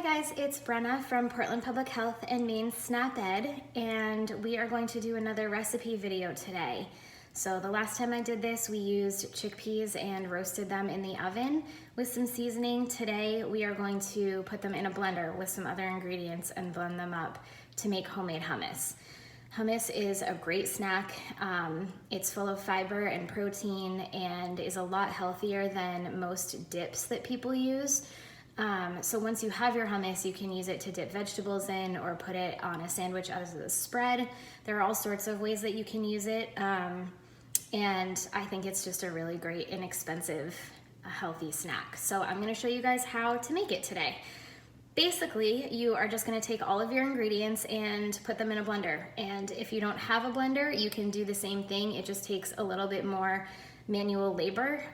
Hi guys, it's Brenna from Portland Public Health and Maine SNAP Ed, and we are going to do another recipe video today. So the last time I did this, we used chickpeas and roasted them in the oven with some seasoning. Today we are going to put them in a blender with some other ingredients and blend them up to make homemade hummus. Hummus is a great snack. It's full of fiber and protein and is a lot healthier than most dips that people use. So once you have your hummus, you can use it to dip vegetables in or put it on a sandwich as a spread. There are all sorts of ways that you can use it. And I think it's just a really great, inexpensive, healthy snack. So I'm gonna show you guys how to make it today. Basically, you are just gonna take all of your ingredients and put them in a blender. And if you don't have a blender, you can do the same thing. It just takes a little bit more manual labor.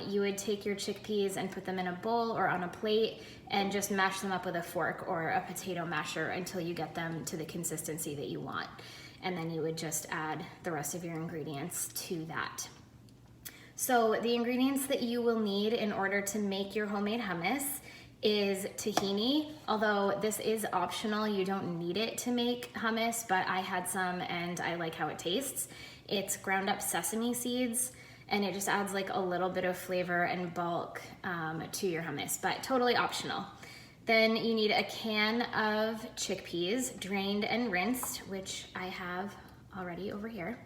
You would take your chickpeas and put them in a bowl or on a plate and just mash them up with a fork or a potato masher until you get them to the consistency that you want. And then you would just add the rest of your ingredients to that. So the ingredients that you will need in order to make your homemade hummus is tahini, although this is optional. You don't need it to make hummus, but I had some and I like how it tastes. It's ground up sesame seeds, and it just adds like a little bit of flavor and bulk to your hummus, but totally optional. Then you need a can of chickpeas, drained and rinsed, which I have already over here.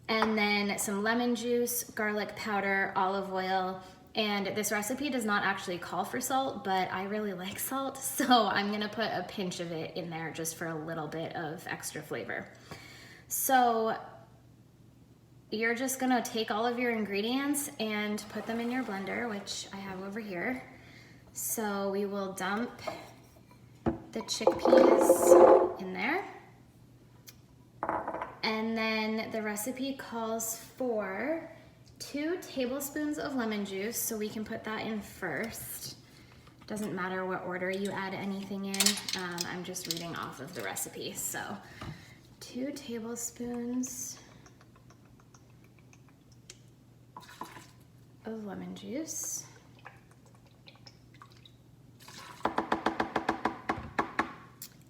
And then some lemon juice, garlic powder, olive oil, and this recipe does not actually call for salt, but I really like salt, so I'm gonna put a pinch of it in there just for a little bit of extra flavor. So you're just gonna take all of your ingredients and put them in your blender, which I have over here. So we will dump the chickpeas in there. And then the recipe calls for 2 tablespoons of lemon juice, so we can put that in first. Doesn't matter what order you add anything in. I'm just reading off of the recipe. So 2 tablespoons of lemon juice.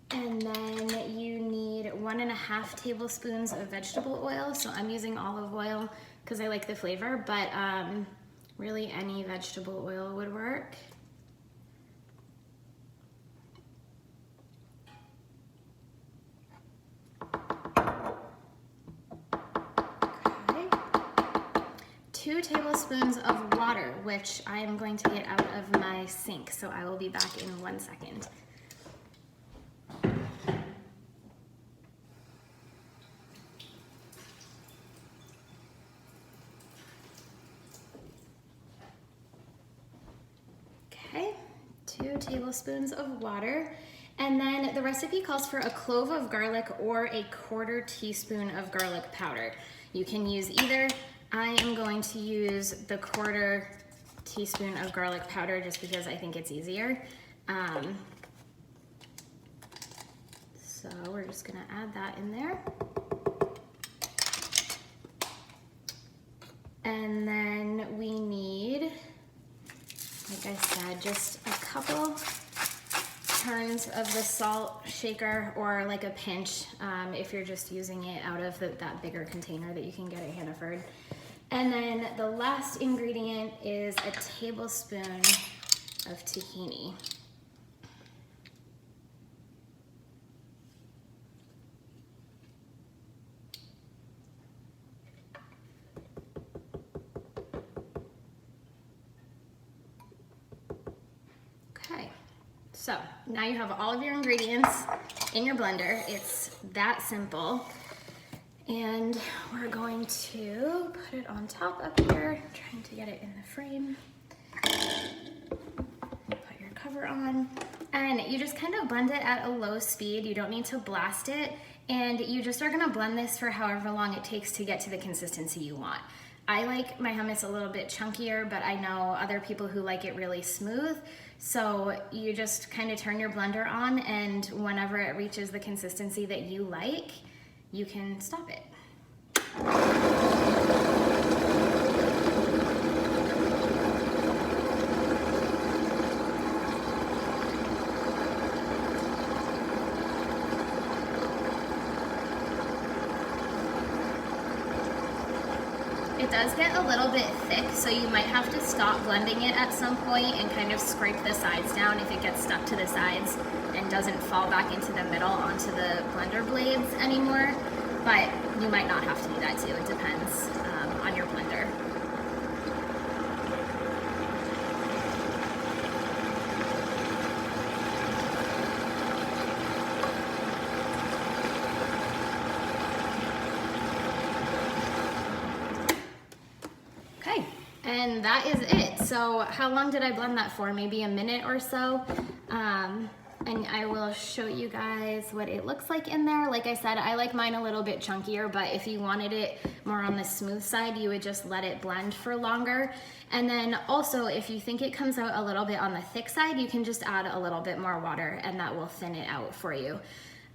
And then you need 1.5 tablespoons of vegetable oil. So I'm using olive oil because I like the flavor, but really any vegetable oil would work. Okay. 2 tablespoons of water, which I am going to get out of my sink, so I will be back in 1 second. Okay, 2 tablespoons of water. And then the recipe calls for a clove of garlic or a 1/4 teaspoon of garlic powder. You can use either. I am going to use the 1/4 teaspoon of garlic powder just because I think it's easier. So we're just gonna add that in there. And then we need, like I said, just a couple turns of the salt shaker or like a pinch if you're just using it out of that bigger container that you can get at Hannaford. And then the last ingredient is a tablespoon of tahini. Okay, so now you have all of your ingredients in your blender. It's that simple. And we're going to put it on top up here, trying to get it in the frame. Put your cover on. And you just kind of blend it at a low speed. You don't need to blast it. And you just are gonna blend this for however long it takes to get to the consistency you want. I like my hummus a little bit chunkier, but I know other people who like it really smooth. So you just kind of turn your blender on, and whenever it reaches the consistency that you like, you can stop it. it does get a little bit thick, so you might have to stop blending it at some point and kind of scrape the sides down if it gets stuck to the sides and doesn't fall back into the middle onto the blender blades anymore. But you might not have to do that too. It depends on your blender. Okay, and that is it. So how long did I blend that for? Maybe a minute or so. And I will show you guys what it looks like in there. Like I said, I like mine a little bit chunkier, but if you wanted it more on the smooth side, you would just let it blend for longer. And then also, if you think it comes out a little bit on the thick side, you can just add a little bit more water and that will thin it out for you.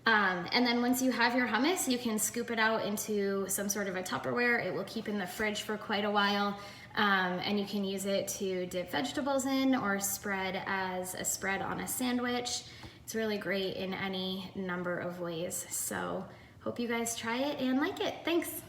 And then once you have your hummus, you can scoop it out into some sort of a Tupperware. It will keep in the fridge for quite a while. And you can use it to dip vegetables in or spread as a spread on a sandwich. It's really great in any number of ways. So hope you guys try it and like it. Thanks.